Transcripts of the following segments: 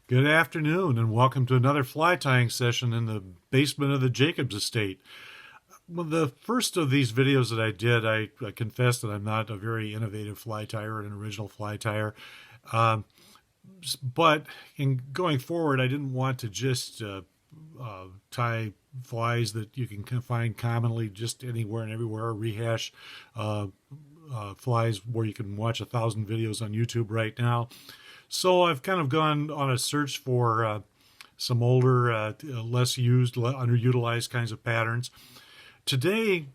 Good afternoon, and welcome to another fly tying session in the basement of the Jacobs estate. Well, the first of these videos that I did, I confessed that I'm not a very innovative fly tyer, an original fly tyer. Um, but in going forward, I didn't want to just tie flies that you can find commonly just anywhere and everywhere, rehash uh, flies where you can watch 1,000 videos on YouTube right now. So I've kind of gone on a search for some older, less used, underutilized kinds of patterns. Today,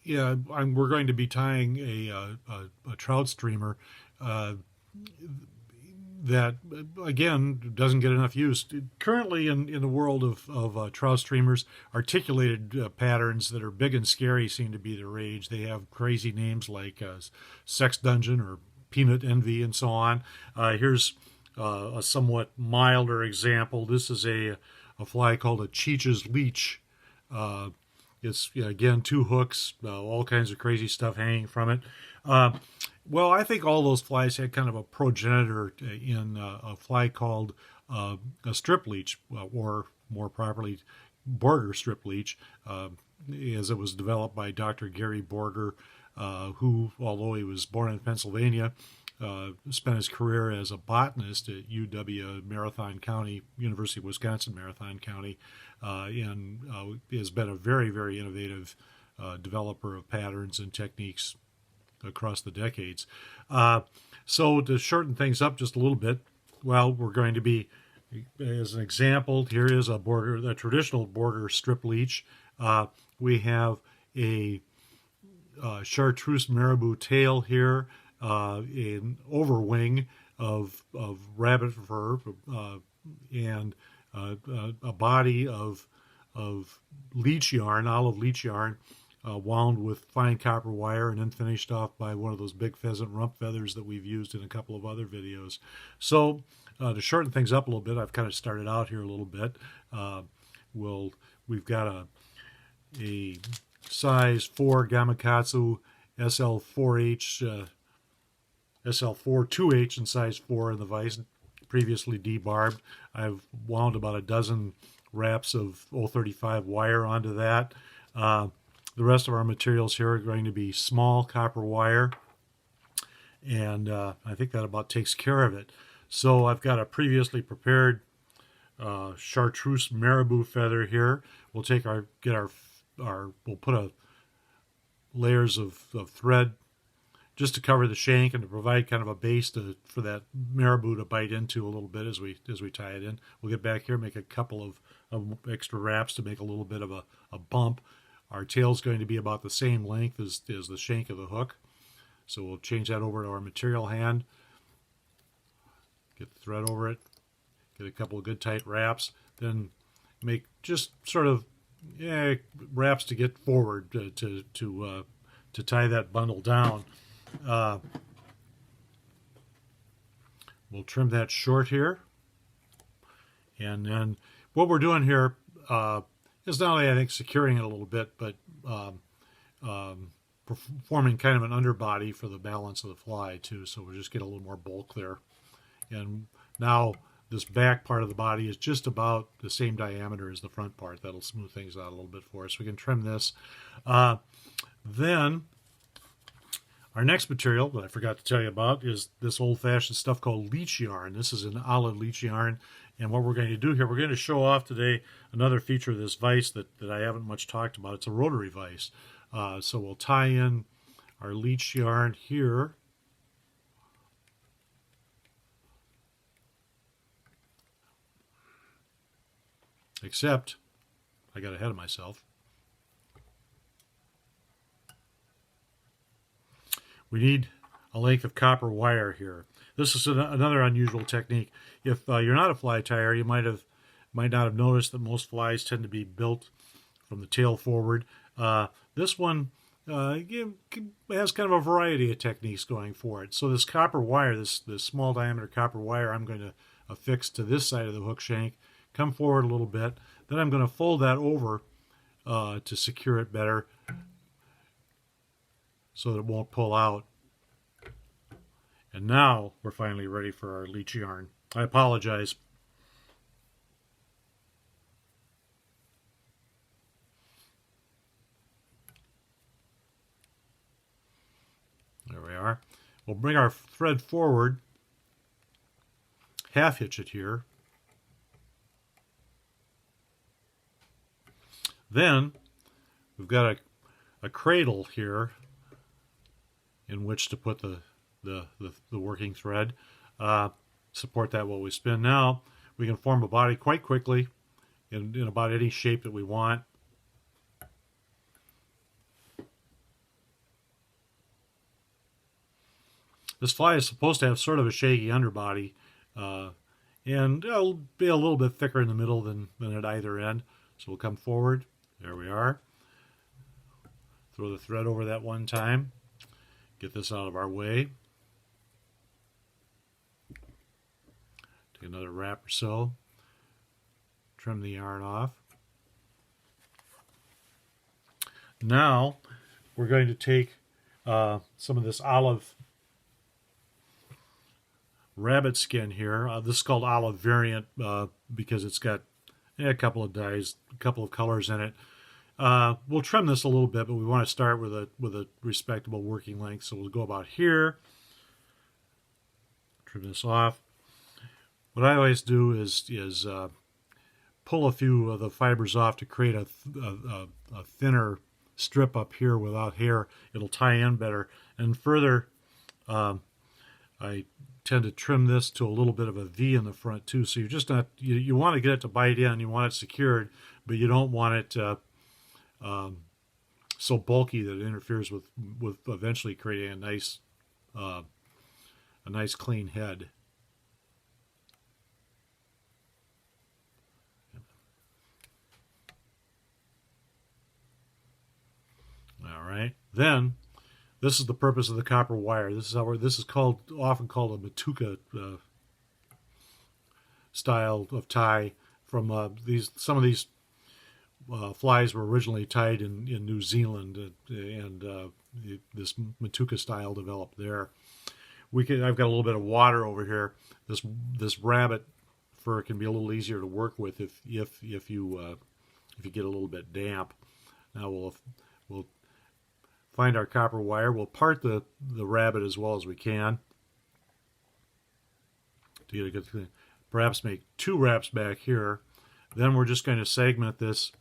yeah, we're going to be tying a trout streamer uh, that, again, doesn't get enough use. Currently, in the world of trout streamers, articulated patterns that are big and scary seem to be the rage. They have crazy names like Sex Dungeon or Peanut Envy and so on. Here's a somewhat milder example. This is a fly called a Cheech's Leech. Uh, it's again two hooks, all kinds of crazy stuff hanging from it. Uh, well, I think all those flies had kind of a progenitor in a fly called a strip leech, or more properly, Borger strip leech, as it was developed by Dr. Gary Borger, who, although he was born in Pennsylvania, spent his career as a botanist at UW Marathon County, University of Wisconsin Marathon County, and has been a very, very innovative developer of patterns and techniques across the decades. So to shorten things up just a little bit, well, we're going to be, as an example, here is a traditional Borger strip leech. We have a chartreuse marabou tail here, an overwing of rabbit fur, and a body of leech yarn, olive leech yarn, wound with fine copper wire and then finished off by one of those big pheasant rump feathers that we've used in a couple of other videos. So to shorten things up a little bit, I've kind of started out here a little bit. We've got a size 4 Gamakatsu SL4H, SL4 2H in size 4 in the vise, previously debarbed. I've wound about a dozen wraps of 035 wire onto that. The rest of our materials here are going to be small copper wire, and I think that about takes care of it. So I've got a previously prepared chartreuse marabou feather here. We'll take we'll put layers of thread just to cover the shank and to provide kind of a base for that marabou to bite into a little bit as we tie it in. We'll get back here, make a couple of extra wraps to make a little bit of a bump. Our tail's going to be about the same length as the shank of the hook. So we'll change that over to our material hand, get the thread over it, get a couple of good tight wraps, then make just sort of wraps to get forward to tie that bundle down. We'll trim that short here, and then what we're doing here is not only, I think, securing it a little bit, but forming kind of an underbody for the balance of the fly too. So we'll just get a little more bulk there. And now this back part of the body is just about the same diameter as the front part. That'll smooth things out a little bit for us. We can trim this. Then our next material that I forgot to tell you about is this old-fashioned stuff called leech yarn. This is an olive leech yarn. And what we're going to do here, we're going to show off today another feature of this vise that I haven't much talked about. It's a rotary vise. So we'll tie in our leech yarn here. Except I got ahead of myself. We need a length of copper wire here. This is another unusual technique. If you're not a fly tyer, you might not have noticed that most flies tend to be built from the tail forward. This one has kind of a variety of techniques going for it. So this copper wire, this small diameter copper wire, I'm going to affix to this side of the hook shank, come forward a little bit. Then I'm going to fold that over to secure it better so that it won't pull out. And now we're finally ready for our leech yarn. I apologize. We'll bring our thread forward, half hitch it here. Then we've got a cradle here in which to put the working thread. Support that while we spin. Now we can form a body quite quickly in about any shape that we want. This fly is supposed to have sort of a shaggy underbody, and it'll be a little bit thicker in the middle than at either end. So we'll come forward. There we are. Throw the thread over that one time. Get this out of our way. Take another wrap or so. Trim the yarn off. Now we're going to take some of this olive rabbit skin here. This is called olive variant because it's got a couple of dyes, a couple of colors in it. We'll trim this a little bit, but we want to start with a respectable working length. So we'll go about here. Trim this off. What I always do is pull a few of the fibers off to create a thinner strip up here without hair. It'll tie in better. And further, I tend to trim this to a little bit of a V in the front too. So you're just not, you want to get it to bite in, you want it secured, but you don't want it so bulky that it interferes with eventually creating a nice clean head. All right, then this is the purpose of the copper wire. This is often called a Matuka style of tie. From some of these flies were originally tied in New Zealand, and this Matuka style developed there. I've got a little bit of water over here. This rabbit fur can be a little easier to work with if you get a little bit damp. Now we'll find our copper wire. We'll part the rabbit as well as we can to get a good thing. Perhaps make 2 wraps back here. Then we're just going to segment this.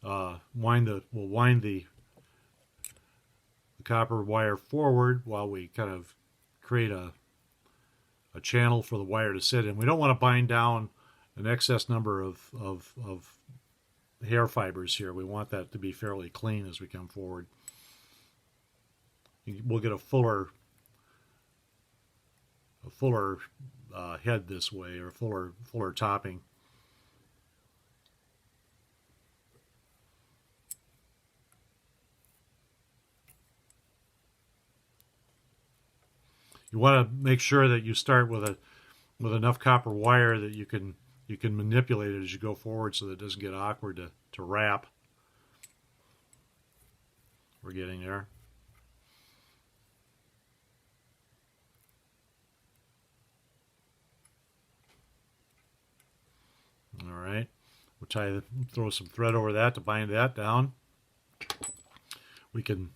We'll wind the copper wire forward while we kind of create a channel for the wire to sit in. We don't want to bind down an excess number of hair fibers here. We want that to be fairly clean as we come forward. We'll get a fuller head this way, or fuller topping. You want to make sure that you start with enough copper wire that you can manipulate it as you go forward, so that it doesn't get awkward to wrap. We're getting there. All right, we'll throw some thread over that to bind that down. We can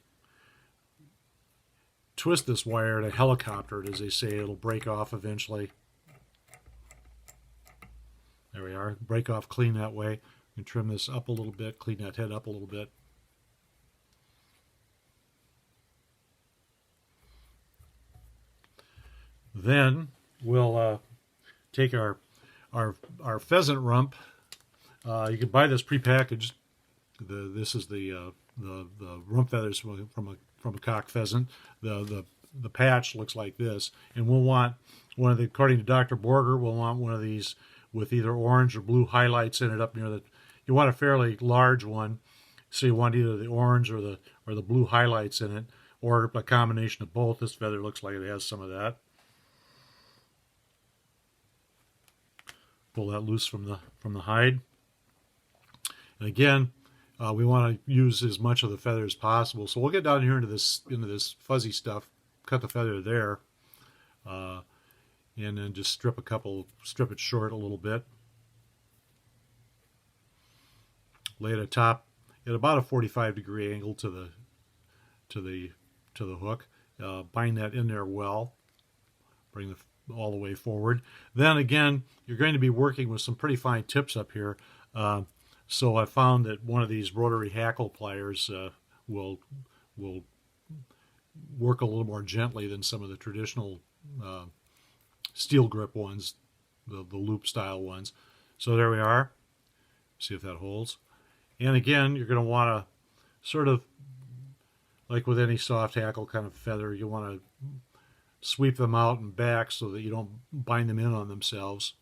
twist this wire to helicopter it, as they say. It'll break off eventually. There we are. Break off clean that way. We can trim this up a little bit, clean that head up a little bit. Then we'll take our pheasant rump. You can buy this prepackaged. This is the rump feathers from a cock pheasant. The patch looks like this, and we'll want one of the. According to Dr. Borger, we'll want one of these with either orange or blue highlights in it up near the. You want a fairly large one, so you want either the orange or the blue highlights in it, or a combination of both. This feather looks like it has some of that. Pull that loose from the hide. And again, we want to use as much of the feather as possible. So we'll get down here into this fuzzy stuff, cut the feather there, and then just strip it short a little bit. Lay it atop at about a 45-degree angle to the hook. bind that in there well. Bring all the way forward. Then again, you're going to be working with some pretty fine tips up here. So I found that one of these rotary hackle pliers will work a little more gently than some of the traditional steel grip ones, the loop style ones. So there we are. See if that holds. And again, you're going to want to sort of, like with any soft hackle kind of feather, you want to sweep them out and back so that you don't bind them in on themselves.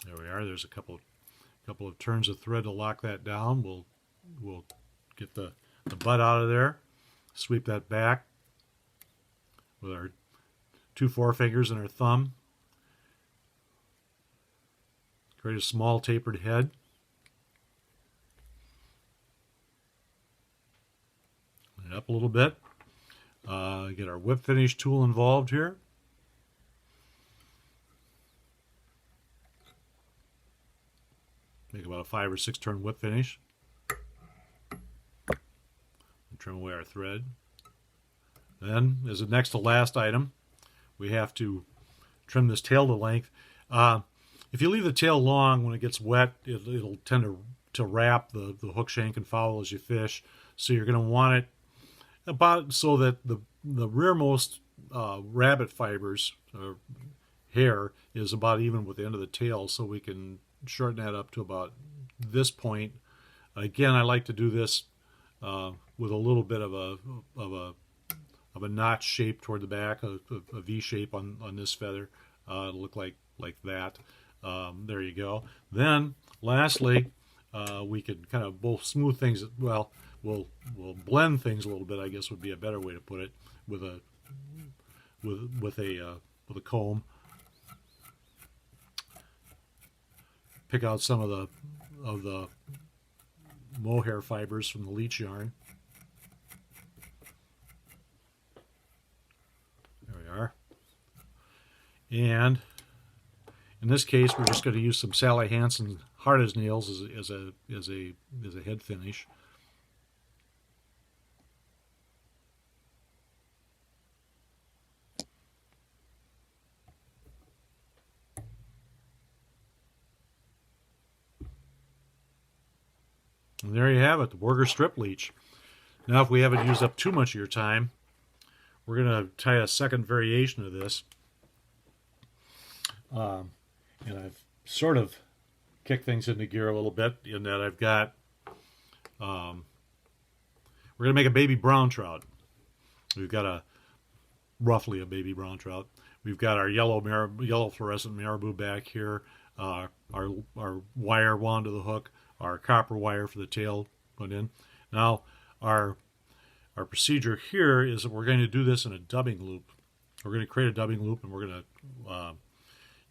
There we are. There's a couple of turns of thread to lock that down. We'll get the butt out of there, sweep that back with our 2 forefingers and our thumb. Create a small tapered head. Line it up a little bit. Get our whip finish tool involved here. Make about a 5 or 6 turn whip finish. And trim away our thread. Then, as the next to last item, we have to trim this tail to length. If you leave the tail long, when it gets wet, it'll tend to wrap the hook, shank, and fowl as you fish. So you're going to want it about so that the rearmost rabbit fibers, or hair, is about even with the end of the tail, so we can shorten that up to about this point. Again, I like to do this with a little bit of a notch shape toward the back, a V shape on this feather. It'll look like that. There you go. Then, lastly, we can kind of both smooth things. Well, we'll blend things a little bit, I guess would be a better way to put it, with a comb. Pick out some of the mohair fibers from the Leech yarn. There we are. And in this case, we're just going to use some Sally Hansen hard as nails as a head finish. And there you have it, the Borger strip leech. Now, if we haven't used up too much of your time, we're going to tie a second variation of this. And I've sort of kicked things into gear a little bit in that I've got, we're going to make a baby brown trout. We've got roughly a baby brown trout. We've got our yellow fluorescent marabou back here, our wire wound to the hook, our copper wire for the tail put in. Now, our procedure here is that we're going to do this in a dubbing loop. We're going to create a dubbing loop, and we're going to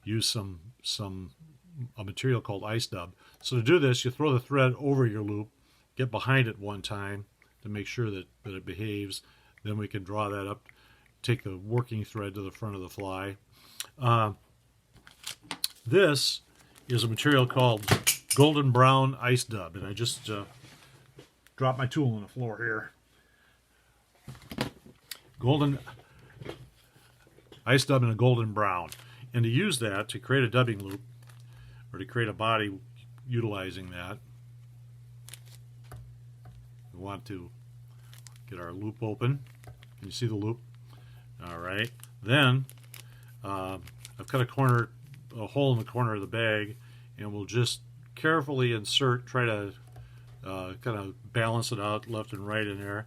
use a material called ice dub. So to do this, you throw the thread over your loop, get behind it one time to make sure that it behaves. Then we can draw that up, take the working thread to the front of the fly. This is a material called golden brown ice dub, and I just dropped my tool on the floor here. Golden ice dub in a golden brown. And to use that, to create a dubbing loop, or to create a body utilizing that, we want to get our loop open. Can you see the loop? All right. Then I've cut a hole in the corner of the bag, and we'll just carefully insert, try to kind of balance it out left and right in there.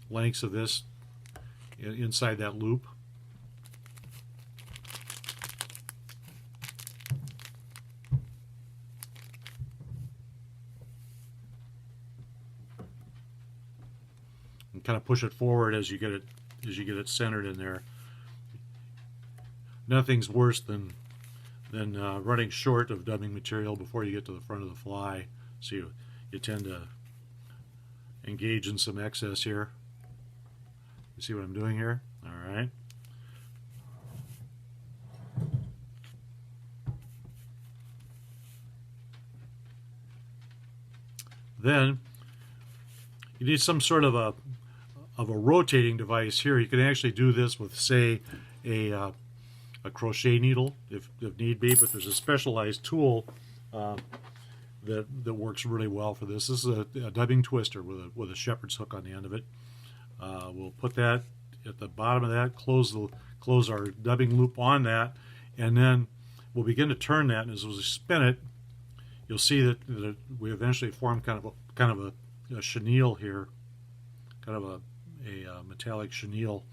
Lengths of this inside that loop. And kind of push it forward as you get it centered in there. Nothing's worse than then running short of dubbing material before you get to the front of the fly. So you tend to engage in some excess here. You see what I'm doing here? All right. Then you need some sort of a rotating device here. You can actually do this with, say, a crochet needle if need be, but there's a specialized tool that works really well for this. This is a dubbing twister with a shepherd's hook on the end of it. We'll put that at the bottom of that, close our dubbing loop on that, and then we'll begin to turn that, and as we spin it, you'll see that we eventually form kind of a chenille here, kind of a metallic chenille.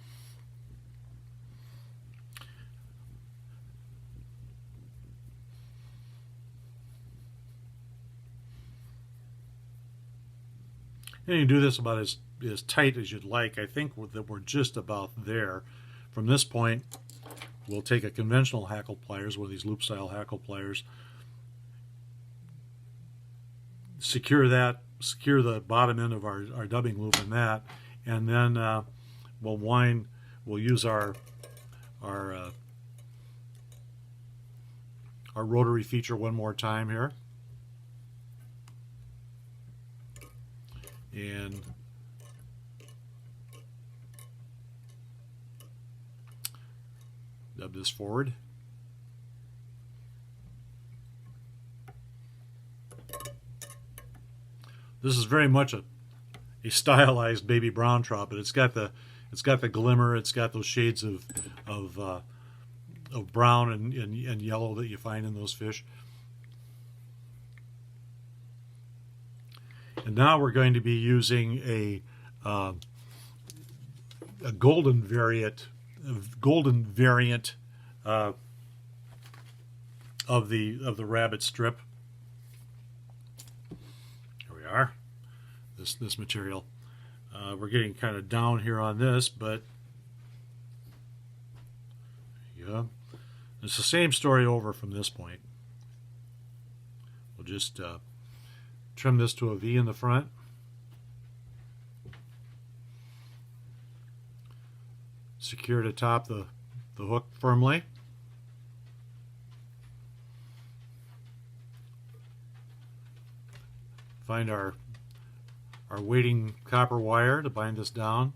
And you can do this about as tight as you'd like. I think that we're just about there. From this point, we'll take a conventional hackle pliers, one of these loop style hackle pliers, secure the bottom end of our dubbing loop in that, and then we'll use our rotary feature one more time here, and dub this forward. This is very much a stylized baby brown trout, but it's got the glimmer, it's got those shades of brown and yellow that you find in those fish. And now we're going to be using a golden variant of the rabbit strip. Here we are. This material. We're getting kind of down here on this, but yeah, it's the same story over from this point. We'll just trim this to a V in the front. Secure to top the hook firmly. Find our weighting copper wire to bind this down.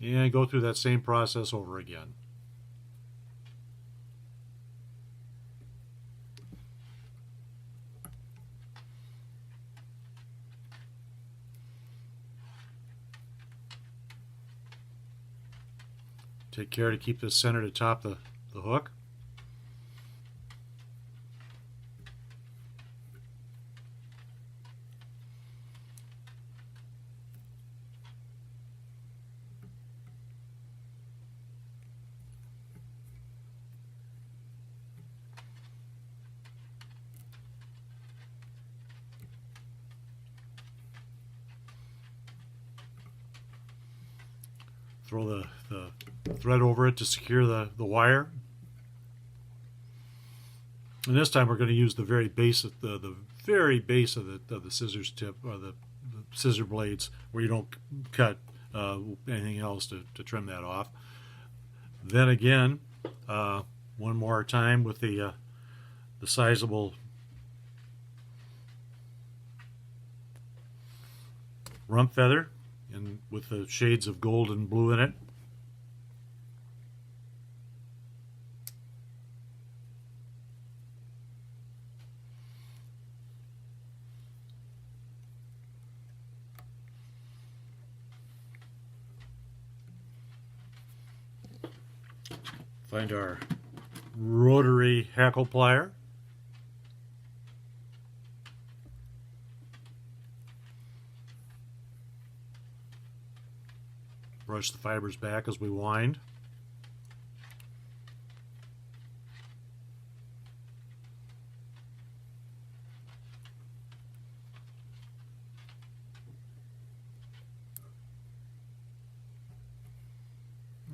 And go through that same process over again. Take care to keep this centered atop the hook. Throw the thread over it to secure the wire. And this time we're going to use the very base of the very base of the scissors tip, or the scissor blades, where you don't cut anything else to trim that off. Then again, one more time with the sizable rump feather, and with the shades of gold and blue in it. Find our rotary hackle plier. Brush the fibers back as we wind.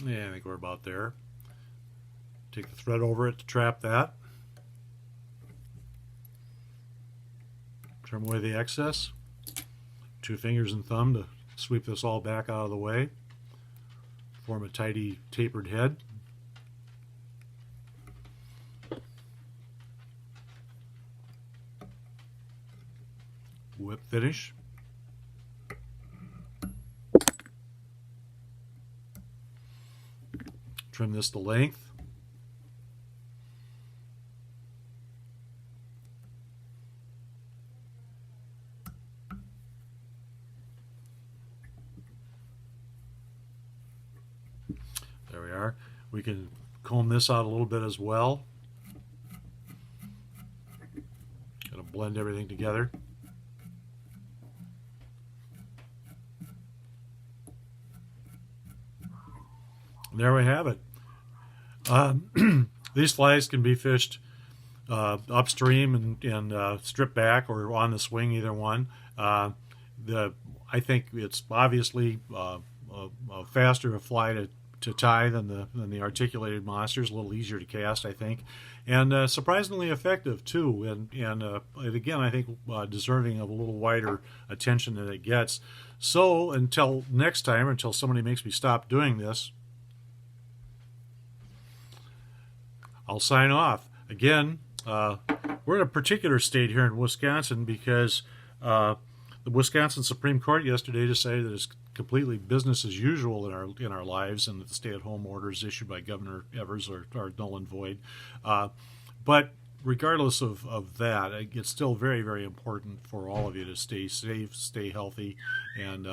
Yeah, I think we're about there. Take the thread over it to trap that. Trim away the excess. 2 fingers and thumb to sweep this all back out of the way. Form a tidy tapered head. Whip finish. Trim this to length. There we are. We can comb this out a little bit as well. Gonna blend everything together. There we have it. These flies can be fished upstream and stripped back, or on the swing, either one. I think it's obviously a faster fly to tie than the articulated monsters. A little easier to cast, I think, and surprisingly effective too. And again, I think deserving of a little wider attention than it gets. So until next time, until somebody makes me stop doing this, I'll sign off. Again, we're in a particular state here in Wisconsin because the Wisconsin Supreme Court yesterday decided that it's completely business as usual in our lives, and that the stay-at-home orders issued by Governor Evers are null and void. But regardless of that, it's still very, very important for all of you to stay safe, stay healthy, and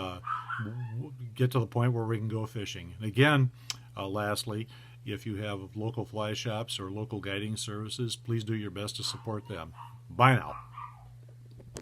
get to the point where we can go fishing. And again, lastly, if you have local fly shops or local guiding services, please do your best to support them. Bye now.